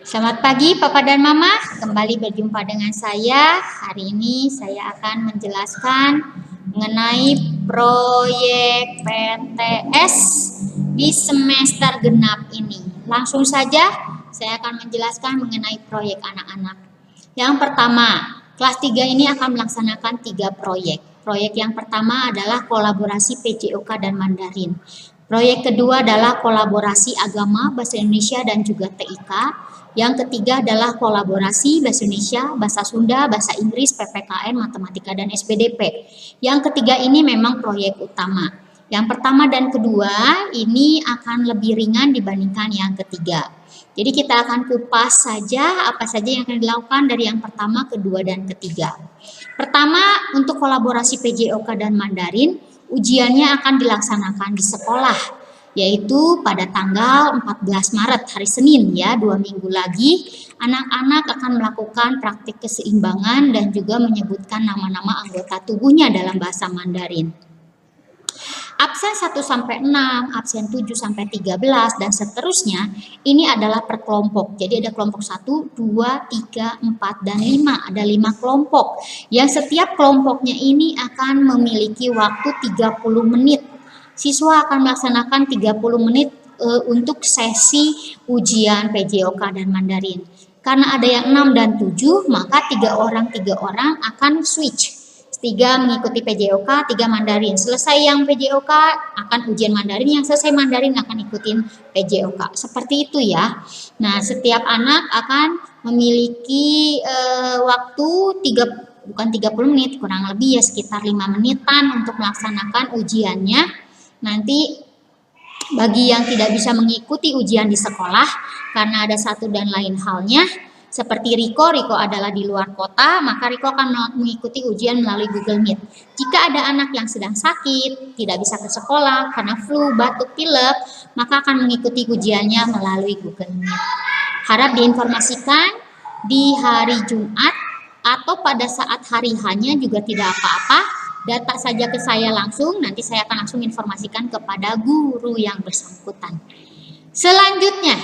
Selamat pagi Papa dan Mama, kembali berjumpa dengan saya. Hari ini saya akan menjelaskan mengenai proyek PTS di semester genap ini. Langsung saja saya akan menjelaskan mengenai proyek anak-anak. Yang pertama, kelas 3 ini akan melaksanakan 3 proyek. Proyek yang pertama adalah kolaborasi PJOK dan Mandarin. Proyek kedua adalah kolaborasi agama, bahasa Indonesia dan juga TIK. Yang ketiga adalah kolaborasi bahasa Indonesia, bahasa Sunda, bahasa Inggris, PPKN, matematika dan SPDP. Yang ketiga ini memang proyek utama. Yang pertama dan kedua ini akan lebih ringan dibandingkan yang ketiga. Jadi kita akan kupas saja apa saja yang akan dilakukan dari yang pertama, kedua, dan ketiga. Pertama, untuk kolaborasi PJOK dan Mandarin, ujiannya akan dilaksanakan di sekolah, yaitu pada tanggal 14 Maret, hari Senin ya, 2 minggu lagi. Anak-anak akan melakukan praktik keseimbangan dan juga menyebutkan nama-nama anggota tubuhnya dalam bahasa Mandarin. Absen 1-6, absen 7-13, dan seterusnya, ini adalah per kelompok. Jadi ada kelompok 1, 2, 3, 4, dan 5. Ada 5 kelompok. Yang setiap kelompoknya ini akan memiliki waktu 30 menit. Siswa akan melaksanakan 30 menit untuk sesi ujian PJOK dan Mandarin. Karena ada yang 6 dan 7, maka 3 orang akan switch. 3 mengikuti PJOK, 3 Mandarin. Selesai yang PJOK akan ujian Mandarin, yang selesai Mandarin akan ikutin PJOK. Seperti itu ya. Nah, setiap anak akan memiliki waktu 30 menit, kurang lebih ya sekitar 5 menitan untuk melaksanakan ujiannya. Nanti bagi yang tidak bisa mengikuti ujian di sekolah karena ada satu dan lain halnya, seperti Riko adalah di luar kota, maka Riko akan mengikuti ujian melalui Google Meet. Jika ada anak yang sedang sakit, tidak bisa ke sekolah karena flu, batuk, pilek, maka akan mengikuti ujiannya melalui Google Meet. Harap diinformasikan di hari Jumat atau pada saat hari hanya juga tidak apa-apa. Data saja ke saya langsung, nanti saya akan langsung informasikan kepada guru yang bersangkutan. Selanjutnya,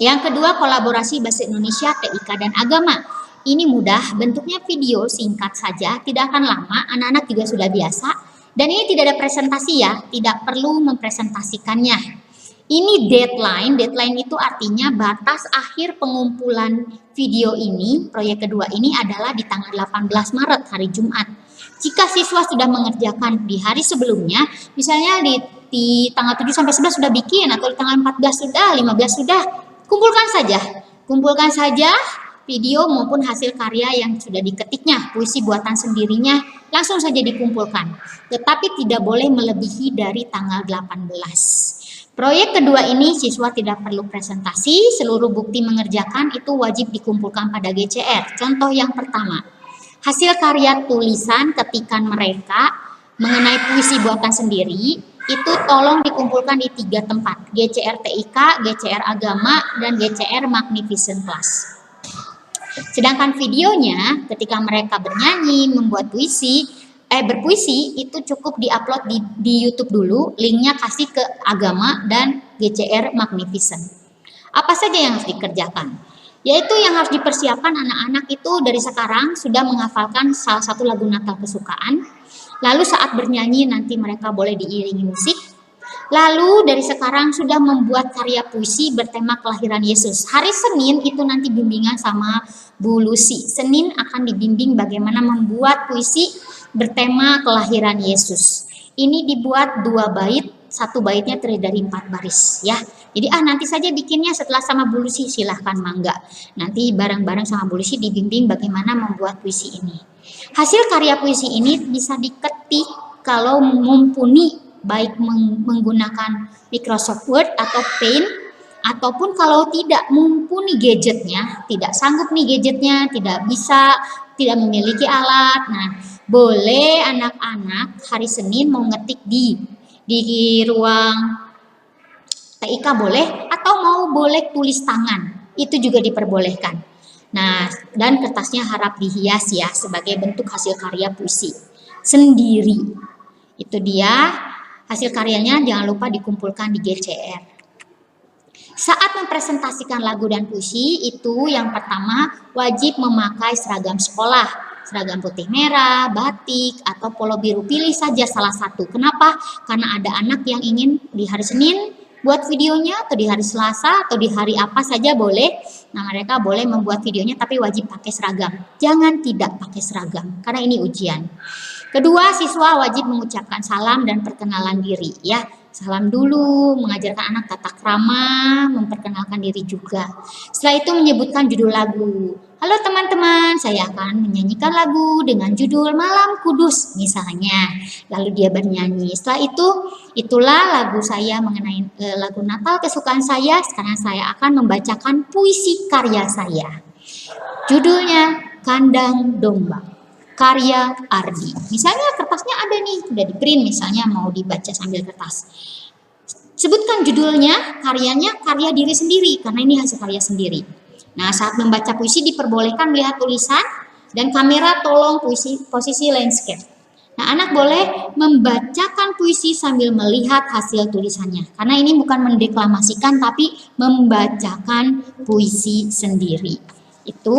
yang kedua, kolaborasi bahasa Indonesia, TIK, dan agama. Ini mudah, bentuknya video singkat saja, tidak akan lama, anak-anak juga sudah biasa. Dan ini tidak ada presentasi ya, tidak perlu mempresentasikannya. Ini deadline itu artinya batas akhir pengumpulan video ini, proyek kedua ini adalah di tanggal 18 Maret, hari Jumat. Jika siswa sudah mengerjakan di hari sebelumnya, misalnya di tanggal 7-11 sudah bikin, atau di tanggal 14 sudah, 15 sudah, kumpulkan saja video maupun hasil karya yang sudah diketiknya, puisi buatan sendirinya, langsung saja dikumpulkan. Tetapi tidak boleh melebihi dari tanggal 18. Proyek kedua ini siswa tidak perlu presentasi, seluruh bukti mengerjakan itu wajib dikumpulkan pada GCR. Contoh yang pertama, hasil karya tulisan ketikan mereka mengenai puisi buatan sendiri, itu tolong dikumpulkan di 3 tempat, GCR TIK, GCR Agama, dan GCR Magnificent Class. Sedangkan videonya ketika mereka bernyanyi, membuat berpuisi, itu cukup diupload di YouTube dulu, linknya kasih ke Agama dan GCR Magnificent. Apa saja yang harus dikerjakan? Yaitu yang harus dipersiapkan anak-anak itu dari sekarang sudah menghafalkan salah satu lagu Natal kesukaan. Lalu saat bernyanyi nanti mereka boleh diiringi musik. Lalu dari sekarang sudah membuat karya puisi bertema kelahiran Yesus. Hari Senin itu nanti bimbingan sama Bu Lucy. Senin akan dibimbing bagaimana membuat puisi bertema kelahiran Yesus. Ini dibuat 2 bait, 1 baitnya terdiri dari 4 baris ya. Jadi nanti saja bikinnya setelah sama Bu Lucy, silahkan mangga. Nanti bareng-bareng sama Bu Lucy dibimbing bagaimana membuat puisi ini. Hasil karya puisi ini bisa diketik kalau mumpuni, baik menggunakan Microsoft Word atau Paint, ataupun kalau tidak mumpuni gadgetnya, tidak sanggup nih gadgetnya, tidak memiliki alat. Nah, boleh anak-anak hari Senin mau ngetik di ruang TIK boleh, atau boleh tulis tangan, itu juga diperbolehkan. Nah, dan kertasnya harap dihias ya sebagai bentuk hasil karya puisi sendiri. Itu dia hasil karyanya, jangan lupa dikumpulkan di GCR. Saat mempresentasikan lagu dan puisi itu yang pertama wajib memakai seragam sekolah, seragam putih merah, batik, atau polo biru, pilih saja salah satu. Kenapa? Karena ada anak yang ingin di hari Senin buat videonya, atau di hari Selasa, atau di hari apa saja boleh. Nah, mereka boleh membuat videonya tapi wajib pakai seragam. Jangan tidak pakai seragam karena ini ujian. Kedua, siswa wajib mengucapkan salam dan perkenalan diri ya. Salam dulu, mengajarkan anak tata krama, memperkenalkan diri juga. Setelah itu menyebutkan judul lagu. Halo teman-teman, saya akan menyanyikan lagu dengan judul Malam Kudus misalnya. Lalu dia bernyanyi. Setelah itu, itulah lagu saya mengenai lagu Natal kesukaan saya. Sekarang saya akan membacakan puisi karya saya. Judulnya Kandang Domba, karya Ardi. Misalnya kertasnya ada nih, udah di print misalnya mau dibaca sambil kertas. Sebutkan judulnya, karyanya karya diri sendiri karena ini hasil karya sendiri. Nah, saat membaca puisi diperbolehkan melihat tulisan dan kamera tolong posisi landscape. Nah, anak boleh membacakan puisi sambil melihat hasil tulisannya. Karena ini bukan mendeklamasikan tapi membacakan puisi sendiri. Itu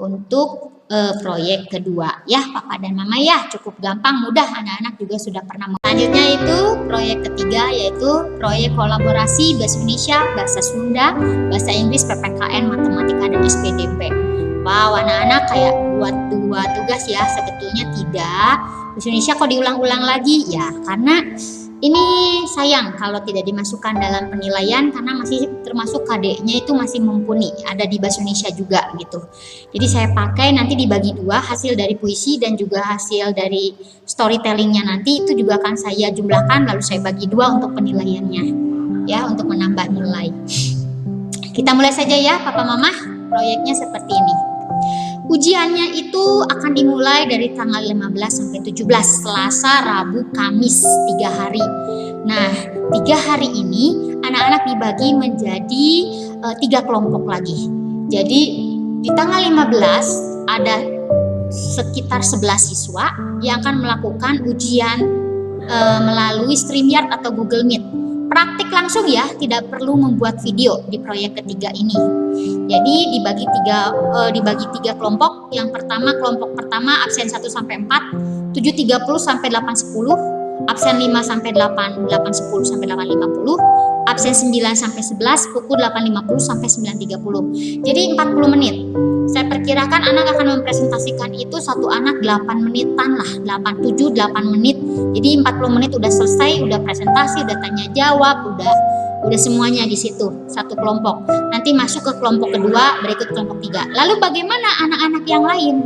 untuk proyek kedua ya Papa dan Mama ya, cukup gampang, mudah, anak-anak juga sudah pernah. Selanjutnya itu proyek ketiga yaitu proyek kolaborasi bahasa Indonesia, bahasa Sunda, bahasa Inggris, PPKN, matematika dan SPDP. Wow, anak-anak kayak buat dua tugas ya, sebetulnya tidak. Bahasa Indonesia kok diulang-ulang lagi ya, karena ini sayang kalau tidak dimasukkan dalam penilaian karena masih termasuk KD-nya itu masih mumpuni, ada di bahasa Indonesia juga gitu. Jadi saya pakai nanti dibagi dua, hasil dari puisi dan juga hasil dari storytellingnya nanti itu juga akan saya jumlahkan lalu saya bagi dua untuk penilaiannya ya, untuk menambah nilai. Kita mulai saja ya Papa Mama, proyeknya seperti ini. Ujiannya itu akan dimulai dari tanggal 15 sampai 17, Selasa, Rabu, Kamis, 3 hari. Nah, 3 hari ini anak-anak dibagi menjadi 3 kelompok lagi. Jadi di tanggal 15 ada sekitar 11 siswa yang akan melakukan ujian melalui StreamYard atau Google Meet. Praktik langsung ya, tidak perlu membuat video di proyek ketiga ini. Jadi dibagi tiga kelompok. Yang pertama, kelompok pertama absen 1 sampai 4, 7.30 sampai 8.10, absen 5 sampai 8, 8.10 sampai 8.50, absen 9 sampai 11, pukul 8.50 sampai 9.30. Jadi 40 menit. Saya perkirakan anak akan mempresentasikan itu satu anak 8 menitan lah, 8 menit. Jadi 40 menit udah selesai, udah presentasi, udah tanya jawab, udah semuanya di situ, satu kelompok. Nanti masuk ke kelompok kedua, berikut kelompok 3. Lalu bagaimana anak-anak yang lain?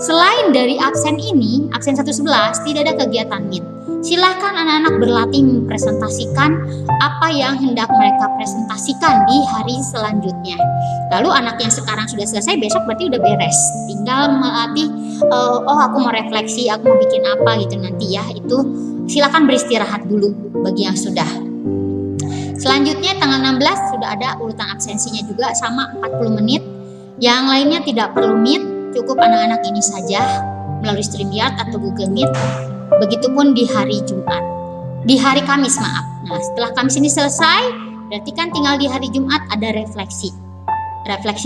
Selain dari absen ini, absen 1.11 tidak ada kegiatan meet. Silakan anak-anak berlatih mempresentasikan apa yang hendak mereka presentasikan di hari selanjutnya. Lalu anak yang sekarang sudah selesai, besok berarti udah beres. Tinggal melatih, oh aku mau refleksi, aku mau bikin apa gitu nanti ya. Itu silakan beristirahat dulu bagi yang sudah. Selanjutnya tanggal 16 sudah ada urutan absensinya juga sama 40 menit. Yang lainnya tidak perlu meet, cukup anak-anak ini saja melalui StreamYard atau Google Meet. Begitupun di hari Jumat, di hari Kamis maaf. Nah, setelah Kamis ini selesai, berarti kan tinggal di hari Jumat ada refleksi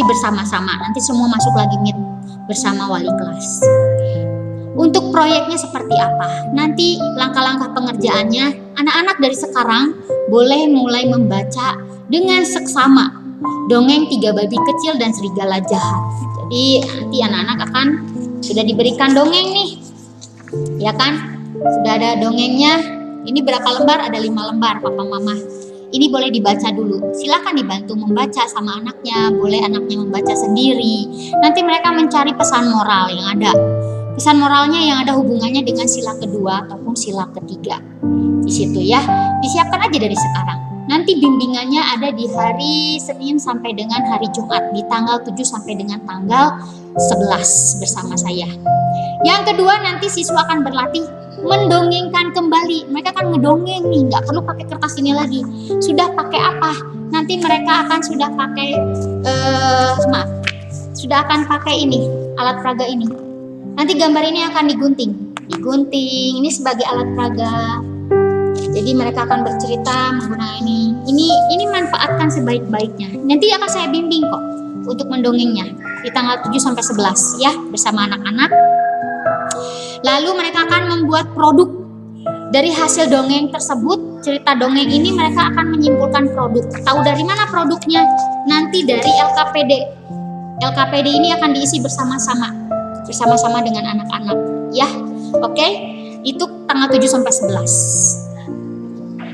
bersama-sama. Nanti semua masuk lagi meet bersama wali kelas. Untuk proyeknya seperti apa? Nanti langkah-langkah pengerjaannya, anak-anak dari sekarang boleh mulai membaca dengan seksama dongeng 3 babi kecil dan serigala jahat. Jadi nanti anak-anak akan sudah diberikan dongeng nih, ya kan? Sudah ada dongengnya. Ini berapa lembar? Ada 5 lembar Papa Mama. Ini boleh dibaca dulu. Silakan dibantu membaca sama anaknya. Boleh anaknya membaca sendiri. Nanti mereka mencari pesan moral yang ada. Pesan moralnya yang ada hubungannya dengan sila kedua ataupun sila ketiga. Di situ ya. Disiapkan aja dari sekarang. Nanti bimbingannya ada di hari Senin sampai dengan hari Jumat. Di tanggal 7 sampai dengan tanggal 11 bersama saya. Yang kedua, nanti siswa akan berlatih mendongengkan kembali. Mereka akan ngedongeng nih, nggak perlu pakai kertas ini lagi. Sudah pakai apa? Nanti mereka akan sudah pakai sudah akan pakai ini, alat peraga ini. Nanti gambar ini akan digunting. Ini sebagai alat peraga. Jadi mereka akan bercerita menggunakan ini manfaatkan sebaik-baiknya. Nanti akan saya bimbing kok untuk mendongengnya di tanggal 7 sampai 11 ya bersama anak-anak. Lalu mereka akan membuat produk dari hasil dongeng tersebut. Cerita dongeng ini mereka akan menyimpulkan produk. Tahu dari mana produknya? Nanti dari LKPD. LKPD ini akan diisi bersama-sama dengan anak-anak ya. Oke? Itu tanggal 7 sampai 11.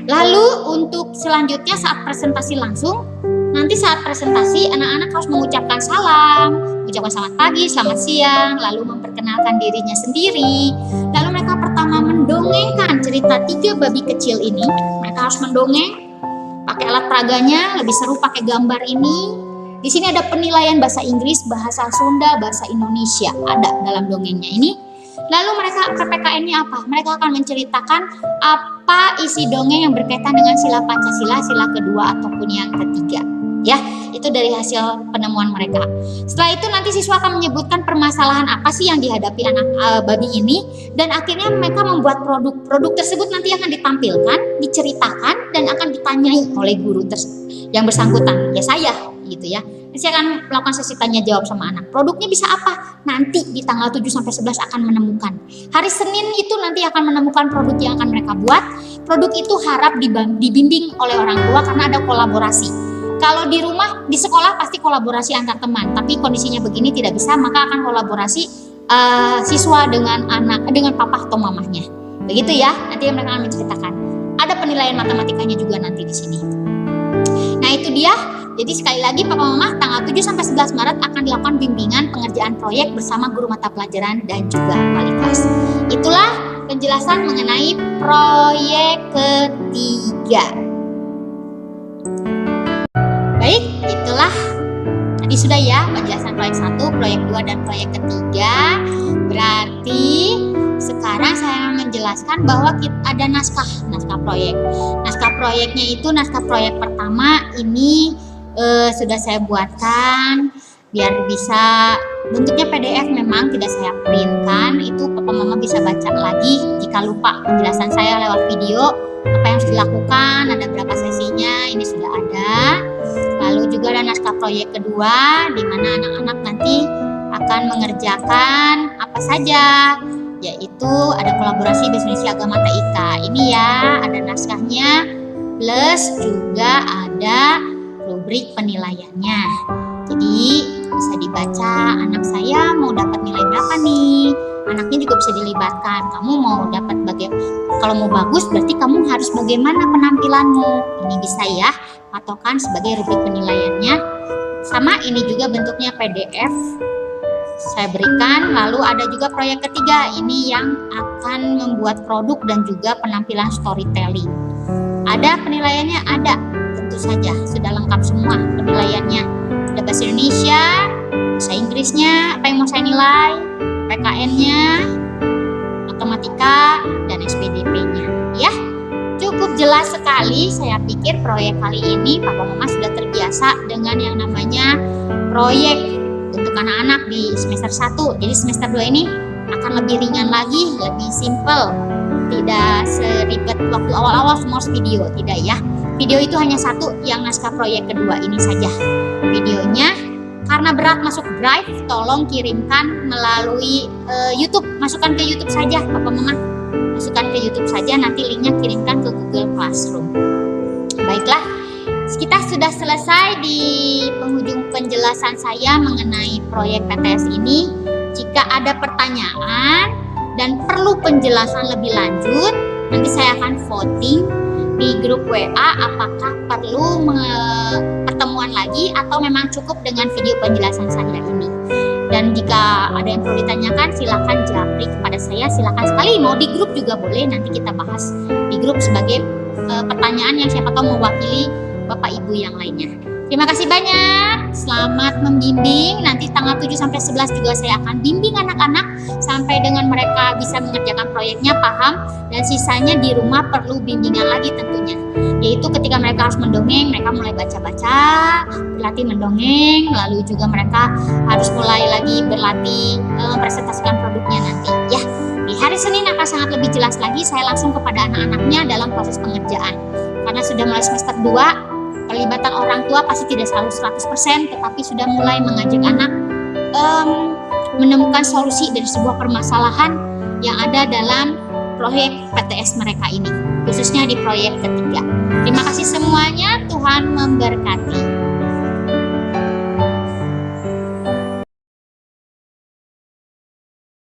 Lalu untuk selanjutnya saat presentasi langsung, nanti saat presentasi anak-anak harus mengucapkan salam, mengucapkan selamat pagi, selamat siang, lalu memperkenalkan dirinya sendiri. Lalu mereka pertama mendongengkan cerita 3 babi kecil ini. Mereka harus mendongeng pakai alat peraganya, lebih seru pakai gambar ini. Di sini ada penilaian bahasa Inggris, bahasa Sunda, bahasa Indonesia ada dalam dongengnya ini. Lalu mereka PPKN-nya apa? Mereka akan menceritakan apa isi dongeng yang berkaitan dengan sila Pancasila, sila kedua ataupun yang ketiga. Ya, itu dari hasil penemuan mereka. Setelah itu nanti siswa akan menyebutkan permasalahan apa sih yang dihadapi anak babi ini, dan akhirnya mereka membuat produk. Produk tersebut nanti akan ditampilkan, diceritakan, dan akan ditanyai oleh guru yang bersangkutan. Ya saya, gitu ya. Saya akan melakukan sesi tanya jawab sama anak. Produknya bisa apa? Nanti di tanggal 7 sampai 11 akan menemukan. Hari Senin itu nanti akan menemukan produk yang akan mereka buat. Produk itu harap dibimbing oleh orang tua karena ada kolaborasi. Kalau di rumah, di sekolah pasti kolaborasi antar teman. Tapi kondisinya begini tidak bisa, maka akan kolaborasi siswa dengan papa atau mamahnya. Begitu ya. Nanti mereka akan menceritakan. Ada penilaian matematikanya juga nanti di sini. Nah itu dia. Jadi sekali lagi Papa Mama tanggal 7 sampai 11 Maret akan dilakukan bimbingan pengerjaan proyek bersama guru mata pelajaran dan juga wali kelas. Itulah penjelasan mengenai proyek ketiga. Baik, itulah tadi sudah ya penjelasan proyek 1, proyek 2 dan proyek ketiga. Berarti sekarang saya menjelaskan bahwa ada naskah proyek. Naskah proyeknya itu naskah proyek pertama ini sudah saya buatkan biar bisa bentuknya PDF, memang tidak saya printkan. Itu Papa Mama bisa baca lagi jika lupa penjelasan saya lewat video apa yang harus dilakukan, ada berapa sesinya, ini sudah ada. Lalu juga ada naskah proyek kedua di mana anak-anak nanti akan mengerjakan apa saja, yaitu ada kolaborasi Bahasa Indonesia Agama TIK. Ini ya, ada naskahnya plus juga ada rubrik penilaiannya. Jadi bisa dibaca, anak saya mau dapat nilai berapa nih. Anaknya juga bisa dilibatkan. Kamu mau dapat kalau mau bagus berarti kamu harus bagaimana penampilanmu. Ini bisa ya, patokan sebagai rubrik penilaiannya. Sama ini juga bentuknya PDF saya berikan. Lalu ada juga proyek ketiga, ini yang akan membuat produk dan juga penampilan storytelling. Ada penilaiannya, ada, tentu saja sudah lengkap semua penilaiannya. Ada bahasa Indonesia, bahasa Inggrisnya, apa yang mau saya nilai, PKN-nya, matematika, dan SPDP-nya. Ya, cukup jelas sekali. Saya pikir proyek kali ini Papa Mama sudah terbiasa dengan yang namanya proyek untuk anak-anak di semester 1. Jadi semester 2 ini akan lebih ringan lagi, lebih simple. Tidak seribet waktu awal-awal semua harus video, tidak ya. Video itu hanya satu, yang naskah proyek kedua ini saja. Videonya karena berat masuk drive, tolong kirimkan melalui YouTube. Masukkan ke YouTube saja, Papa Mama. Masukkan ke YouTube saja, nanti linknya kirimkan ke Google Classroom. Baiklah, kita sudah selesai di penghujung penjelasan saya mengenai proyek PTS ini. Jika ada pertanyaan dan perlu penjelasan lebih lanjut, nanti saya akan voting di grup WA apakah perlu pertemuan lagi atau memang cukup dengan video penjelasan saya ini. Dan jika ada yang perlu ditanyakan, silakan japri kepada saya, silakan sekali, mau di grup juga boleh, nanti kita bahas di grup sebagai pertanyaan yang siapa tahu mewakili Bapak Ibu yang lainnya. Terima kasih banyak, selamat membimbing. Nanti tanggal 7 sampai 11 juga saya akan bimbing anak-anak sampai dengan mereka bisa mengerjakan proyeknya, paham, dan sisanya di rumah perlu bimbingan lagi tentunya. Yaitu ketika mereka harus mendongeng, mereka mulai baca-baca, berlatih mendongeng, lalu juga mereka harus mulai lagi berlatih mempresentasikan produknya nanti. Ya, lihat Hari Senin akan sangat lebih jelas lagi, saya langsung kepada anak-anaknya dalam proses pengerjaan. Karena sudah mulai semester 2, pelibatan orang tua pasti tidak selalu 100%, tetapi sudah mulai mengajak anak menemukan solusi dari sebuah permasalahan yang ada dalam proyek PTS mereka ini, khususnya di proyek ketiga. Terima kasih semuanya, Tuhan memberkati.